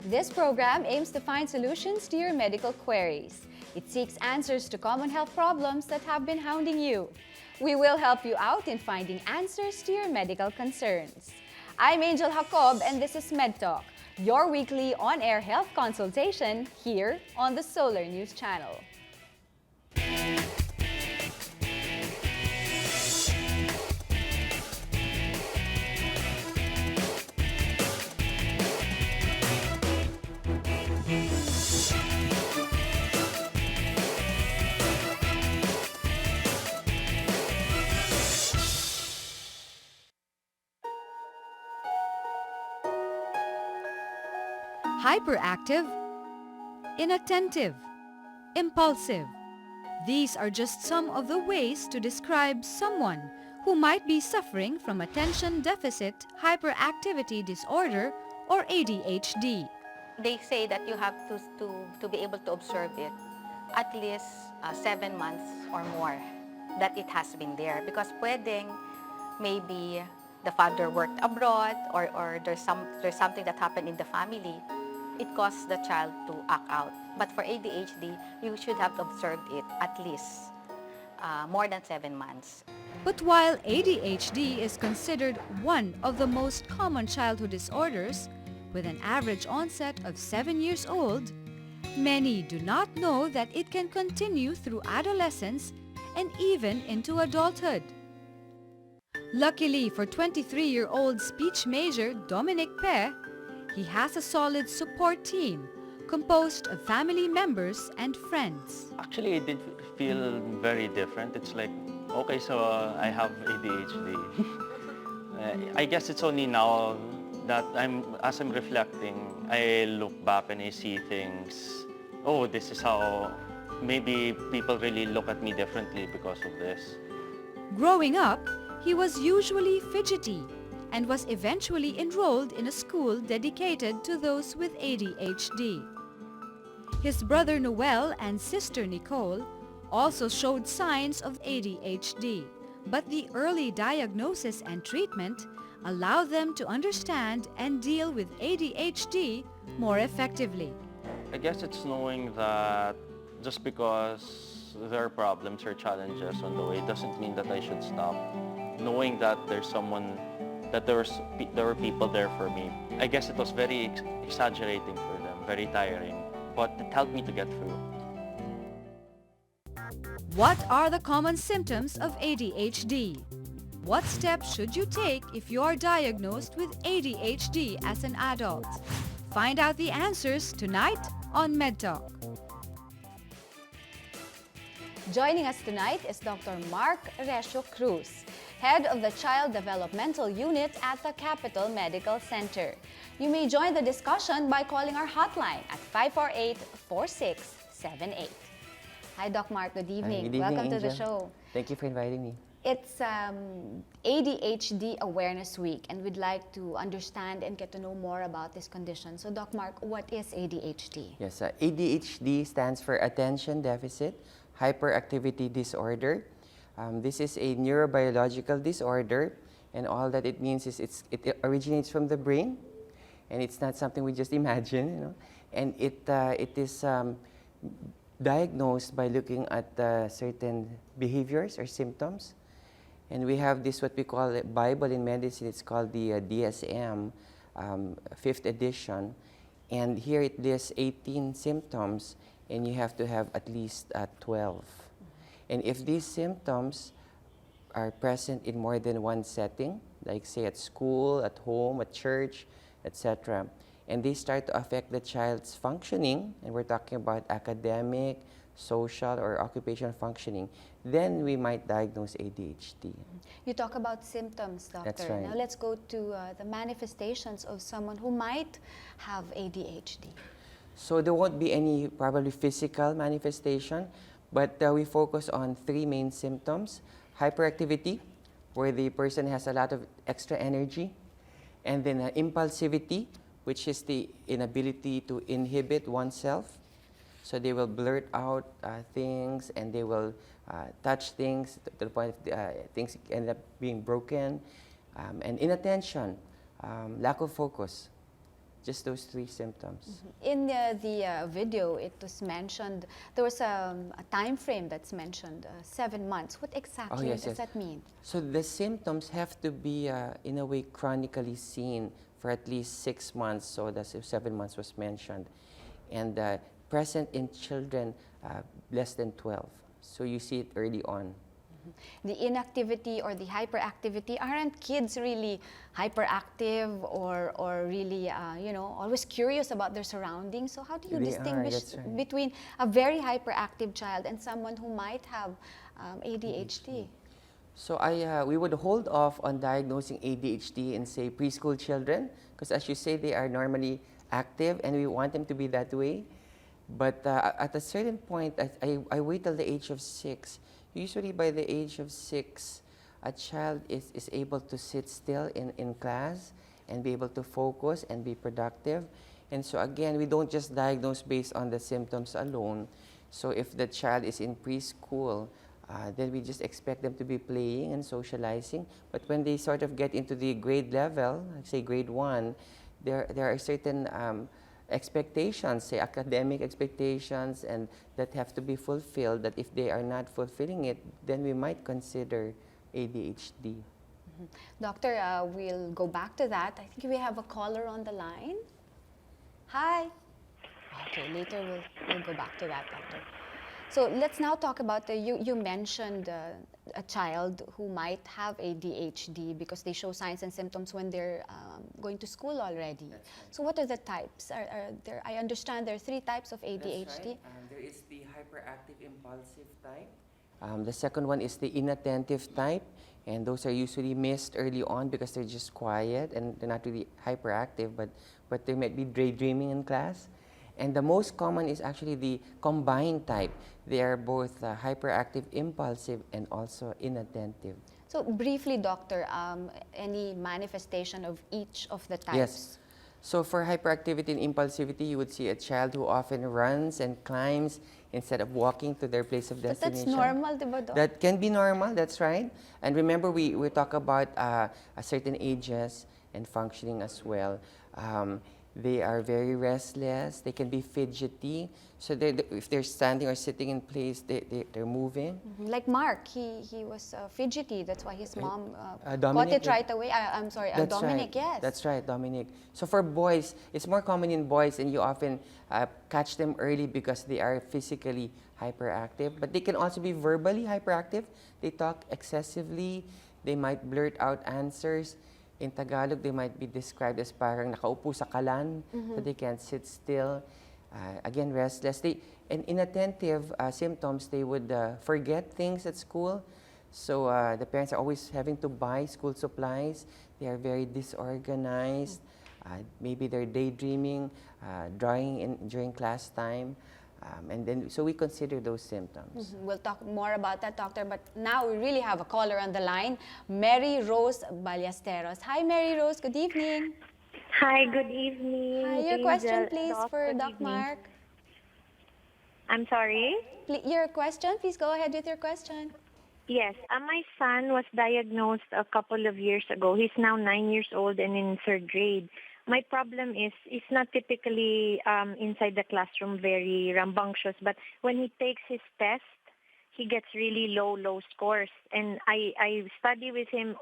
This program aims to find solutions to your medical queries. It seeks answers to common health problems that have been hounding you. We will help you out in finding answers to your medical concerns. I'm Angel Jacob and this is MedTalk, your weekly on-air health consultation here on the Solar News Channel. Hyperactive, inattentive, impulsive. These are just some of the ways to describe someone who might be suffering from attention deficit hyperactivity disorder or ADHD. They say that you have to be able to observe it at least 7 months or more that it has been there, because pwedeng maybe the father worked abroad or there's something that happened in the family. It causes the child to act out. But for ADHD, you should have observed it at least more than 7 months. But while ADHD is considered one of the most common childhood disorders, with an average onset of 7 years old, many do not know that it can continue through adolescence and even into adulthood. Luckily for 23-year-old speech major Dominic Pe, he has a solid support team composed of family members and friends. Actually, it did feel very different. It's like, okay, so I have ADHD. I guess it's only now that as I'm reflecting, I look back and I see things, oh, this is how maybe people really look at me differently because of this. Growing up, he was usually fidgety and was eventually enrolled in a school dedicated to those with ADHD. His brother Noel and sister Nicole also showed signs of ADHD, but the early diagnosis and treatment allowed them to understand and deal with ADHD more effectively. I guess it's knowing that just because there are problems or challenges on the way doesn't mean that I should stop. Knowing that there's someone, that there were people there for me. I guess it was very exaggerating for them, very tiring, but it helped me to get through. What are the common symptoms of ADHD? What steps should you take if you are diagnosed with ADHD as an adult? Find out the answers tonight on MedTalk. Joining us tonight is Dr. Mark Recio Cruz, Head of the Child Developmental Unit at the Capital Medical Center. You may join the discussion by calling our hotline at 548-4678. Hi, Doc Mark. Good evening. Good evening, Welcome to the Angel. show. Thank you for inviting me. It's ADHD Awareness Week, and we'd like to understand and get to know more about this condition. So, Doc Mark, what is ADHD? Yes, ADHD stands for Attention Deficit Hyperactivity Disorder. This is a neurobiological disorder, and all that it means is it originates from the brain, and it's not something we just imagine, you know. And it is diagnosed by looking at certain behaviors or symptoms. And we have this, what we call a Bible in medicine. It's called the DSM, 5th edition. And here it lists 18 symptoms, and you have to have at least 12. And if these symptoms are present in more than one setting, like say at school, at home, at church, etc., and they start to affect the child's functioning, and we're talking about academic, social, or occupational functioning, then we might diagnose ADHD. You talk about symptoms, doctor. That's right. Now let's go to the manifestations of someone who might have ADHD. So there won't be any probably physical manifestation, but we focus on 3 main symptoms. Hyperactivity, where the person has a lot of extra energy, and then impulsivity, which is the inability to inhibit oneself. So they will blurt out things, and they will touch things to the point things end up being broken. And inattention, lack of focus. just those 3 symptoms. In the video, it was mentioned, there was a time frame that's mentioned, 7 months. What exactly yes, does yes. that mean? So the symptoms have to be, in a way, chronically seen for at least 6 months. So that's if 7 months was mentioned, and present in children less than 12. So you see it early on. The inactivity or the hyperactivity, aren't kids really hyperactive or really, always curious about their surroundings? So how do you They are, distinguish that's right. between a very hyperactive child and someone who might have ADHD? So we would hold off on diagnosing ADHD in, say, preschool children, because as you say, they are normally active and we want them to be that way. But at a certain point, I wait till the age of 6. Usually by the age of 6, a child is able to sit still in class and be able to focus and be productive. And so again, we don't just diagnose based on the symptoms alone. So if the child is in preschool, then we just expect them to be playing and socializing. But when they sort of get into the grade level, like say grade 1, there are certain expectations, say academic expectations, and that have to be fulfilled, that if they are not fulfilling it, then we might consider ADHD. Doctor, we'll go back to that. I think we have a caller on the line. Hi. Okay, later we'll go back to that, doctor. So let's now talk about you mentioned a child who might have ADHD because they show signs and symptoms when they're going to school already. So what are the types? I understand there are 3 types of ADHD. That's right. There is the hyperactive impulsive type. The second one is the inattentive type, and those are usually missed early on because they're just quiet and they're not really hyperactive, but they might be daydreaming in class. And the most common is actually the combined type. They are both hyperactive, impulsive, and also inattentive. So briefly, doctor, any manifestation of each of the types? Yes. So for hyperactivity and impulsivity, you would see a child who often runs and climbs instead of walking to their place of But destination. that's normal, diba, doc? That can be normal, that's right. And remember, we talk about certain ages and functioning as well. They are very restless. They can be fidgety. So if they're standing or sitting in place, they're moving. Like Mark, he was fidgety. That's why his mom caught Dominic, it right away. I'm sorry, That's Dominic, right. yes. That's right, Dominic. So for boys, it's more common in boys, and you often catch them early because they are physically hyperactive. But they can also be verbally hyperactive. They talk excessively. They might blurt out answers. In Tagalog, they might be described as parang nakaupo sa kalan, so they can't sit still. Again, restless. And inattentive symptoms, they would forget things at school. So the parents are always having to buy school supplies. They are very disorganized. Maybe they're daydreaming, drawing during class time. And then, so we consider those symptoms. We'll talk more about that, doctor. But now we really have a caller on the line, Mary Rose Ballesteros. Hi, Mary Rose. Good evening. Hi, good evening. Hi, your Angel. question, please, Doc, for good Doc evening. Mark. I'm sorry? Your question, please go ahead with your question. Yes, my son was diagnosed a couple of years ago. He's now 9 years old and in 3rd grade. My problem is, he's not typically inside the classroom very rambunctious, but when he takes his test, he gets really low scores. And I study with him,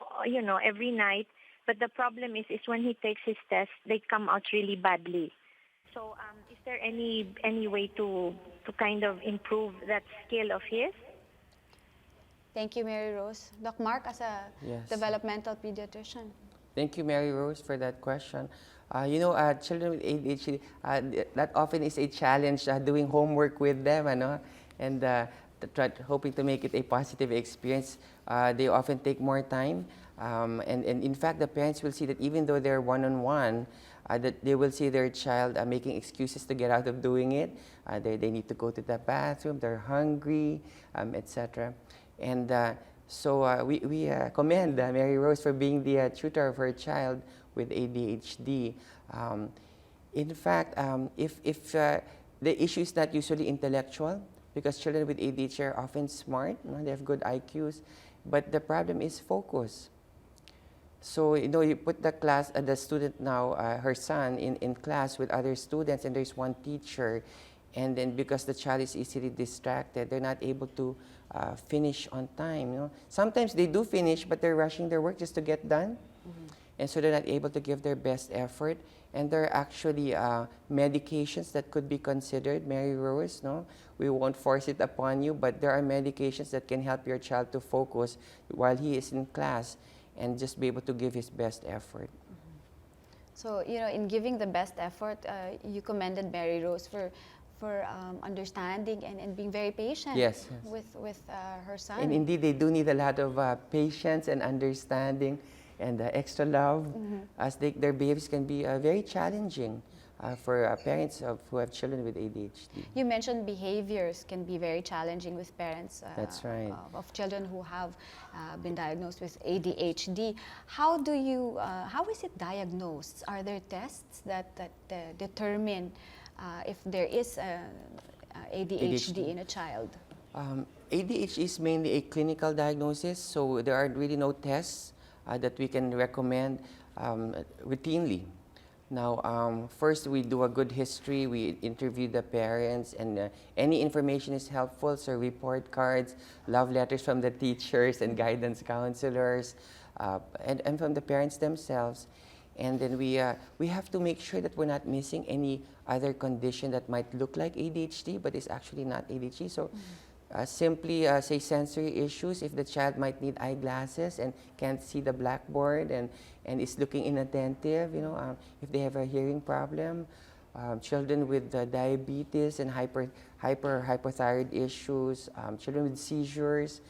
every night. But the problem is when he takes his test, they come out really badly. So is there any way to kind of improve that skill of his? Thank you, Mary Rose. Doc Mark, as a Yes. developmental pediatrician. Thank you, Mary Rose, for that question. Children with ADHD, that often is a challenge doing homework with them, and hoping to make it a positive experience. They often take more time. And in fact, the parents will see that even though they're one-on-one, that they will see their child making excuses to get out of doing it. They need to go to the bathroom, they're hungry, etc. And so we commend Mary Rose for being the tutor of her child with ADHD. In fact, if the issue is not usually intellectual, because children with ADHD are often smart, they have good IQs, but the problem is focus. So, you know, you put the student now, her son, in class with other students, and there's one teacher, and then because the child is easily distracted, they're not able to finish on time. You know, sometimes they do finish, but they're rushing their work just to get done, and so they're not able to give their best effort. And there are actually medications that could be considered, Mary Rose. No, we won't force it upon you, but there are medications that can help your child to focus while he is in class and just be able to give his best effort. So, you know, in giving the best effort, you commended Mary Rose for understanding and being very patient Yes, with her son. And indeed, they do need a lot of patience and understanding and extra love, as their behaviors can be very challenging for parents who have children with ADHD. You mentioned behaviors can be very challenging with parents That's right. of children who have been diagnosed with ADHD. How is it diagnosed? Are there tests that determine if there is ADHD in a child? ADHD is mainly a clinical diagnosis, so there are really no tests that we can recommend routinely. Now, first we do a good history, we interview the parents, and any information is helpful, so report cards, love letters from the teachers and guidance counselors, and from the parents themselves. And then we have to make sure that we're not missing any other condition that might look like ADHD, but is actually not ADHD. So simply say sensory issues, if the child might need eyeglasses and can't see the blackboard and is looking inattentive, you know, if they have a hearing problem, children with diabetes and hypothyroid issues, children with seizures,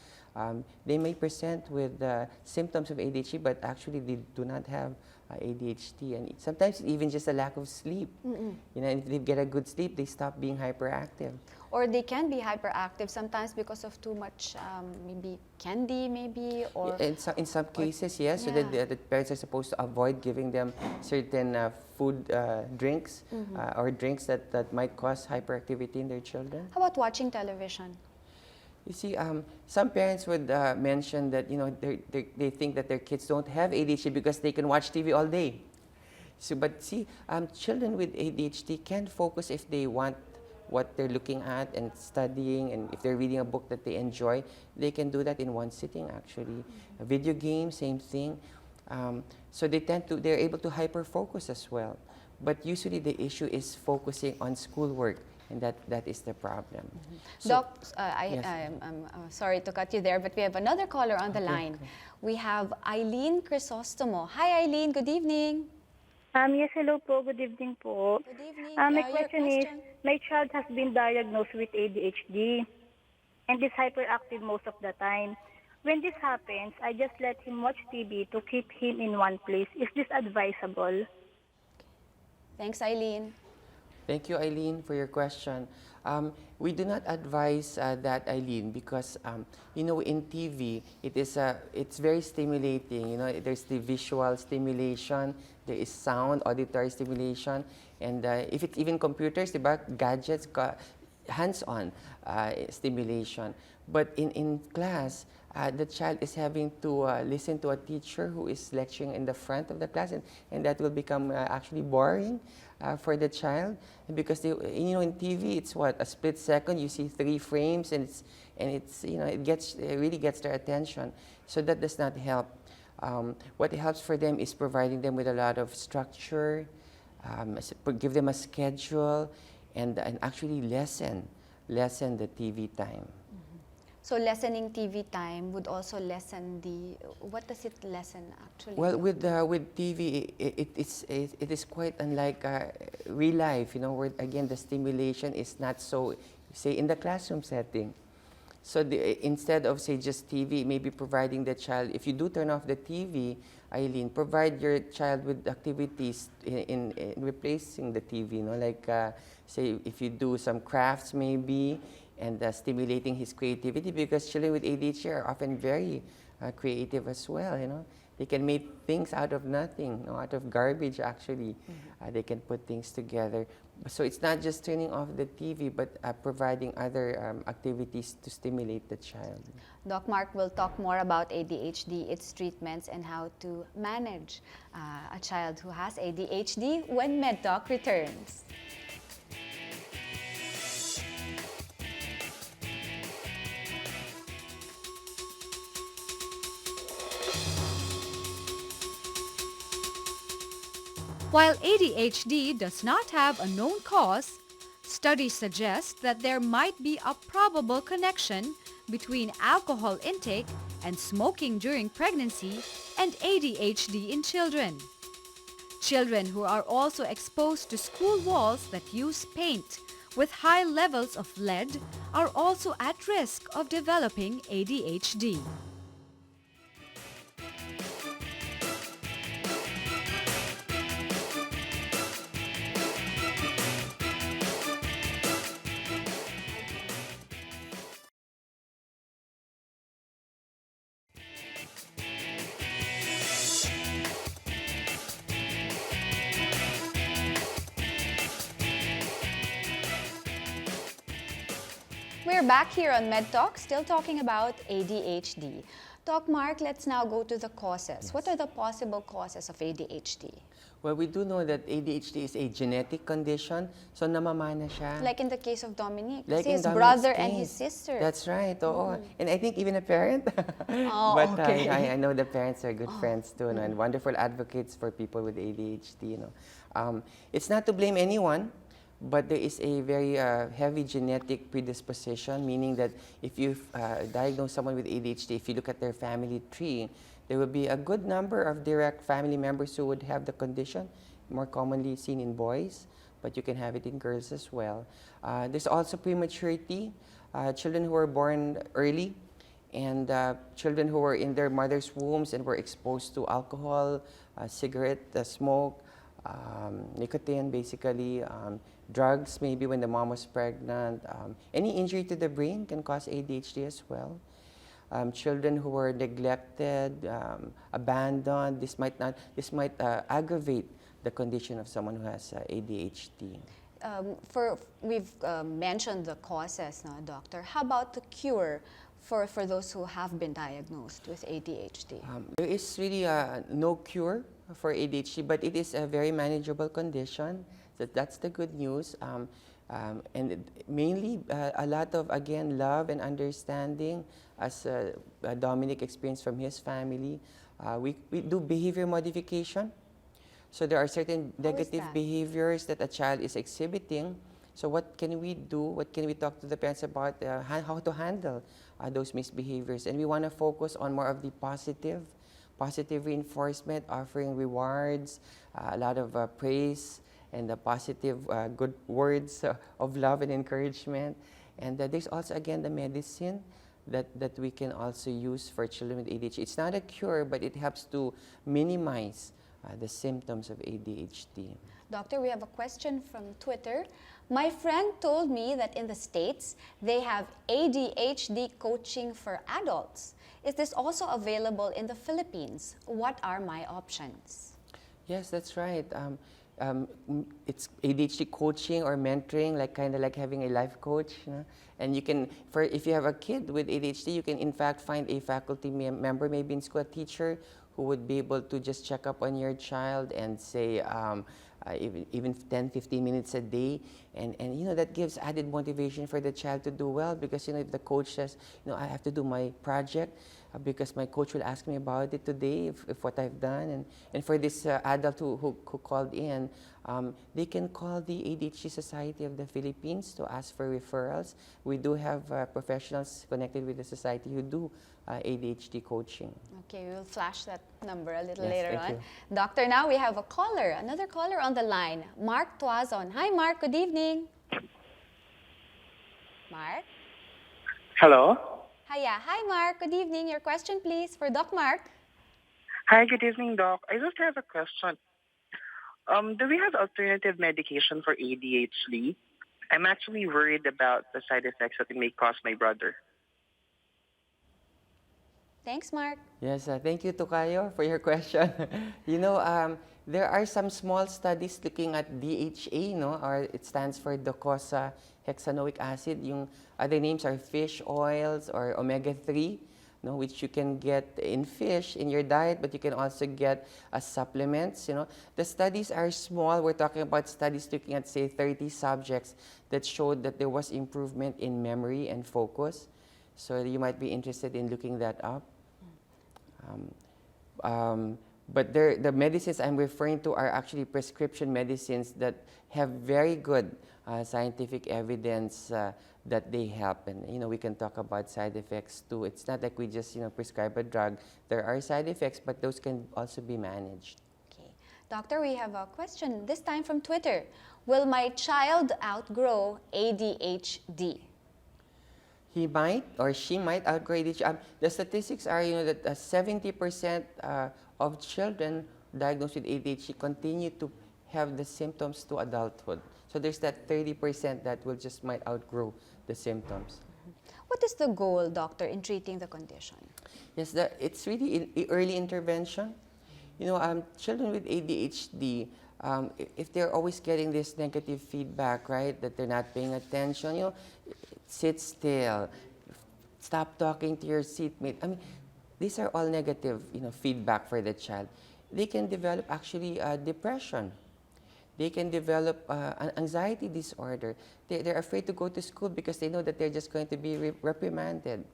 they may present with symptoms of ADHD, but actually they do not have ADHD, and sometimes even just a lack of sleep. You know, if they get a good sleep, they stop being hyperactive. Or they can be hyperactive sometimes because of too much, maybe candy, maybe, or in some cases, yes. So that the parents are supposed to avoid giving them certain food, drinks, or drinks that might cause hyperactivity in their children. how about watching television? You see, some parents would mention that, you know, they think that their kids don't have ADHD because they can watch TV all day. So, but see, children with ADHD can focus if they want what they're looking at and studying, and if they're reading a book that they enjoy, they can do that in one sitting, actually. A video game, same thing. So they're able to hyper-focus as well. But usually the issue is focusing on schoolwork, and that is the problem. So, Doc, yes. I'm sorry to cut you there, but we have another caller on the line. Okay. We have Eileen Crisostomo. Hi, Eileen. Good evening. Yes, hello po. Good evening po. Good evening. My Your question is, my child has been diagnosed with ADHD and is hyperactive most of the time. When this happens, I just let him watch TV to keep him in one place. Is this advisable? Thanks, Eileen. Thank you, Eileen, for your question. We do not advise that, Eileen, because you know, in TV, it's very stimulating. You know, there's the visual stimulation, there is sound, auditory stimulation, and if it's even computers, diba, gadgets, hands-on stimulation. But in class, the child is having to listen to a teacher who is lecturing in the front of the class, and that will become actually boring for the child, because you know, in TV it's what, a split second, you see 3 frames, and it's you know, it really gets their attention. So that does not help. What helps for them is providing them with a lot of structure, give them a schedule, and actually lessen the TV time. So lessening TV time would also lessen what does it lessen actually? Well, with TV, it is quite unlike real life, you know, where again the stimulation is not so, say, in the classroom setting. So instead of, say, just TV, maybe providing the child, if you do turn off the TV, Eileen, provide your child with activities in replacing the TV, you know, like, say, if you do some crafts maybe, and stimulating his creativity, because children with ADHD are often very creative as well, you know. They can make things out of nothing, out of garbage actually. They can put things together. So it's not just turning off the TV, but providing other activities to stimulate the child. Doc Mark will talk more about ADHD, its treatments, and how to manage a child who has ADHD when MedTalk returns. While ADHD does not have a known cause, studies suggest that there might be a probable connection between alcohol intake and smoking during pregnancy and ADHD in children. Children who are also exposed to school walls that use paint with high levels of lead are also at risk of developing ADHD. We're back here on MedTalk, still talking about ADHD. Doc Mark, let's now go to the causes. What are the possible causes of ADHD? Well, we do know that ADHD is a genetic condition, so namamana siya. Like in the case of Dominic, Like his in Dominic's brother and case. his sister. That's right, oo. And I think even a parent. Oh, But okay. I know the parents are good friends too, and wonderful advocates for people with ADHD. It's not to blame anyone, but there is a very heavy genetic predisposition, meaning that if you diagnose someone with ADHD, if you look at their family tree, there will be a good number of direct family members who would have the condition, more commonly seen in boys, but you can have it in girls as well. There's also prematurity, children who are born early, and children who were in their mother's wombs and were exposed to alcohol, cigarette smoke, nicotine basically, drugs maybe when the mom was pregnant. Any injury to the brain can cause ADHD as well. Children who were neglected, abandoned, this might aggravate the condition of someone who has ADHD. We've mentioned the causes, no, doctor. How about the cure for those who have been diagnosed with ADHD? There is really no cure for ADHD, but it is a very manageable condition. That's the good news. And mainly a lot of, again, love and understanding, as Dominic experienced from his family. We do behavior modification. So there are certain negative behaviors that a child is exhibiting. So what can we do? What can we talk to the parents about how to handle those misbehaviors? And we want to focus on more of the positive reinforcement, offering rewards, a lot of praise, and the positive good words of love and encouragement. And there's also, again, the medicine that we can also use for children with ADHD. It's not a cure, but it helps to minimize the symptoms of ADHD. Doctor, we have a question from Twitter. My friend told me that in the States, they have ADHD coaching for adults. Is this also available in the Philippines? What are my options? Yes, that's right. It's ADHD coaching or mentoring, kind of like having a life coach. And you can, if you have a kid with ADHD, you can in fact find a faculty member, maybe in school, a teacher, who would be able to just check up on your child and say even 10, 15 minutes a day. And that gives added motivation for the child to do well, because if the coach says, I have to do my project because my coach will ask me about it today, if what I've done. And for this adult who called in, they can call the ADHD Society of the Philippines to ask for referrals. We do have professionals connected with the society who do ADHD coaching. Okay, we'll flash that number a little Yes, later thank on. you. Doctor, now we have a caller, another caller on the line, Mark Tuazon. Hi, Mark. Good evening. Mark? Hello. Hiya. Hi, Mark. Good evening. Your question, please, for Doc Mark. Hi, good evening, Doc. I just have a question. Do we have alternative medication for ADHD? I'm actually worried about the side effects that it may cause my brother. Thanks, Mark. Yes, thank you, Tokayo, for your question. There are some small studies looking at DHA, no, or it stands for docosahexaenoic acid. Yung other names are fish oils or omega-3, no, which you can get in fish in your diet, but you can also get as supplements. The studies are small. We're talking about studies looking at, say, 30 subjects that showed that there was improvement in memory and focus. So you might be interested in looking that up. But the medicines I'm referring to are actually prescription medicines that have very good scientific evidence that they help. And we can talk about side effects too. It's not like we just prescribe a drug. There are side effects, but those can also be managed. Okay. Doctor, we have a question, this time from Twitter. Will my child outgrow ADHD? He might or she might outgrow ADHD. The statistics are, that 70% of children diagnosed with ADHD continue to have the symptoms to adulthood. So there's that 30% that will just might outgrow the symptoms. What is the goal, doctor, in treating the condition? Yes, it's really early intervention. Children with ADHD, if they're always getting this negative feedback, right, that they're not paying attention, sit still, stop talking to your seatmate. I mean, these are all negative, feedback for the child. They can develop actually depression. They can develop an anxiety disorder. They're afraid to go to school because they know that they're just going to be reprimanded.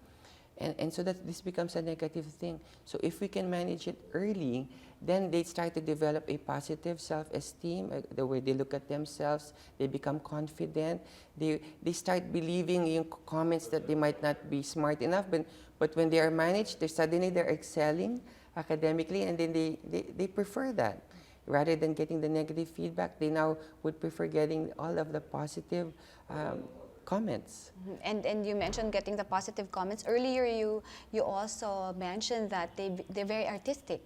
And so that this becomes a negative thing. So if we can manage it early, then they start to develop a positive self-esteem, the way they look at themselves, they become confident, they start believing in comments that they might not be smart enough, but when they are managed, they're excelling academically, and then they prefer that. Rather than getting the negative feedback, they now would prefer getting all of the positive comments. And you mentioned getting the positive comments. Earlier, you also mentioned that they're very artistic.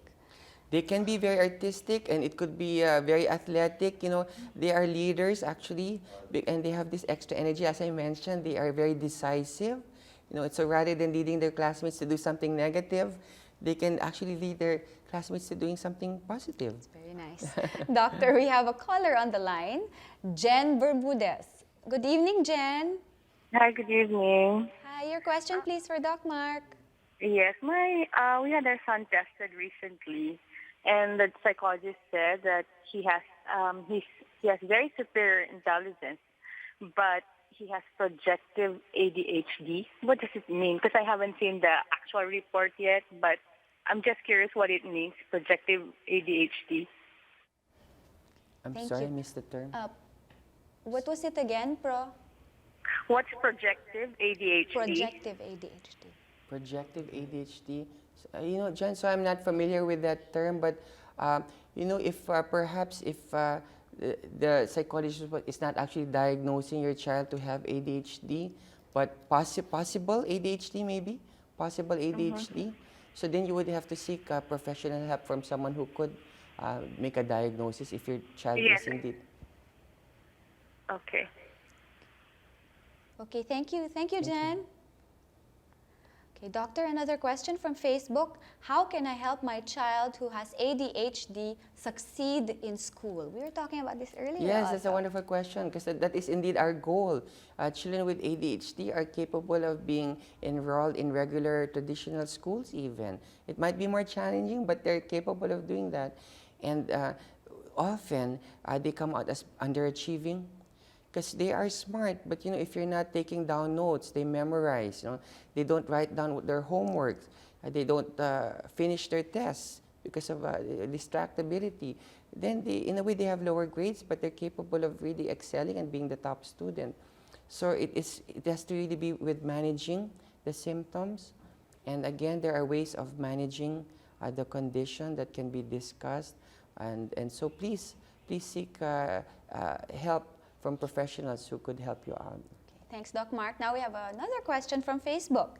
They can be very artistic, and it could be very athletic. They are leaders actually, and they have this extra energy. As I mentioned, they are very decisive. So rather than leading their classmates to do something negative, they can actually lead their classmates to doing something positive. That's very nice. Doctor, we have a caller on the line, Jen Bermudez. Good evening, Jen. Hi, good evening. Hi, your question please for Doc Mark. Yes, we had our son tested recently, and the psychologist said that he has very superior intelligence, but he has projective ADHD. What does it mean? Because I haven't seen the actual report yet, but I'm just curious what it means, projective ADHD. I'm sorry, I missed the term. What was it again, Pro? What's projective ADHD? Projective ADHD. Projective ADHD. John, so I'm not familiar with that term, but if perhaps the psychologist is not actually diagnosing your child to have ADHD, but possible ADHD maybe, possible ADHD. So then you would have to seek professional help from someone who could make a diagnosis if your child is indeed. Okay. Okay, thank you. Thank you, Jen. Okay, doctor, another question from Facebook. How can I help my child who has ADHD succeed in school? We were talking about this earlier. Yes, that's a wonderful question, because that is indeed our goal. Children with ADHD are capable of being enrolled in regular traditional schools even. It might be more challenging, but they're capable of doing that. And often, they come out as underachieving, because they are smart, but if you're not taking down notes, they memorize. They don't write down their homework. They don't finish their tests because of distractibility. Then, in a way, they have lower grades, but they're capable of really excelling and being the top student. So it has to really be with managing the symptoms. And again, there are ways of managing the condition that can be discussed. And so please seek help from professionals who could help you out. Okay, thanks, Doc Mark. Now we have another question from Facebook.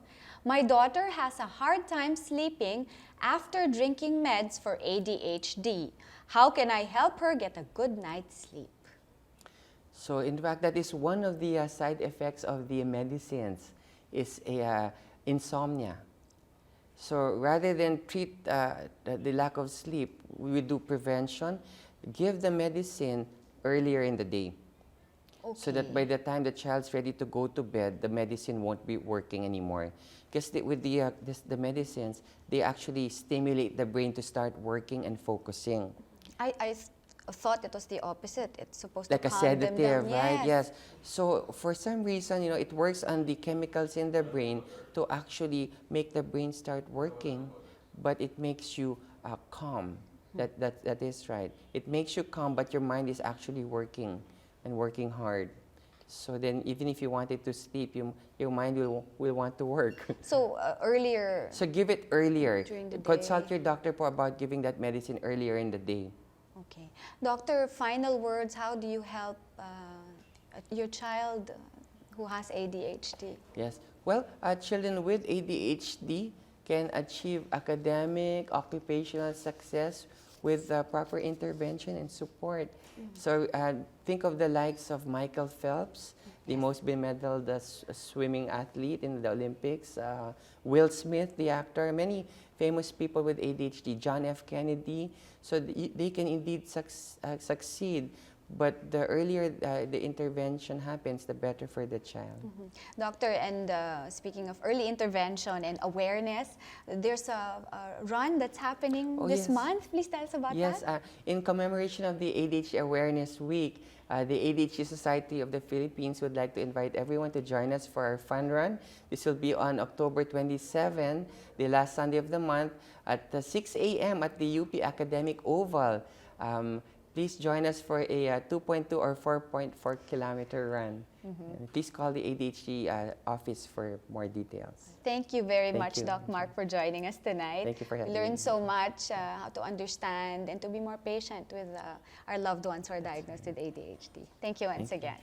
My daughter has a hard time sleeping after drinking meds for ADHD. How can I help her get a good night's sleep? So in fact, that is one of the side effects of the medicines, is insomnia. So rather than treat the lack of sleep, we do prevention, give the medicine earlier in the day. So that by the time the child's ready to go to bed, the medicine won't be working anymore. Because with the medicines, they actually stimulate the brain to start working and focusing. I thought it was the opposite. It's supposed Like to a calm them sedative, down. right? Yes. So for some reason, it works on the chemicals in the brain to actually make the brain start working, but it makes you calm. That is right. It makes you calm, but your mind is actually working and working hard. So then even if you wanted to sleep, your mind will want to work. So earlier. So give it earlier. During the day. Consult your doctor po about giving that medicine earlier in the day. Okay. Doctor, final words, how do you help your child who has ADHD? Yes. Well, children with ADHD can achieve academic, occupational success with proper intervention and support. So think of the likes of Michael Phelps, the most bemedaled swimming athlete in the Olympics, Will Smith, the actor, many famous people with ADHD, John F. Kennedy. So they can indeed succeed. But the earlier the intervention happens, the better for the child. Doctor, and speaking of early intervention and awareness, there's a run that's happening this month. Please tell us about that. Yes, in commemoration of the ADHD Awareness Week, the ADHD Society of the Philippines would like to invite everyone to join us for our fun run. This will be on October 27, the last Sunday of the month, at 6 a.m. at the UP Academic Oval. Please join us for a 2.2 or 4.4 kilometer run. And please call the ADHD office for more details. Thank you very much, you. Doc Mark, for joining us tonight. Thank you for having We learned me. so much how to understand and to be more patient with our loved ones who are diagnosed with ADHD. Thank you once again.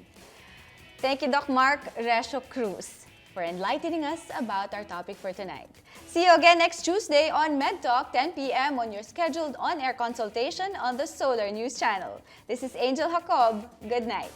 Thank you, Doc Mark Resho Cruz, for enlightening us about our topic for tonight. See you again next Tuesday on MedTalk, 10 p.m. on your scheduled on-air consultation on the Solar News Channel. This is Angel Jacob. Good night.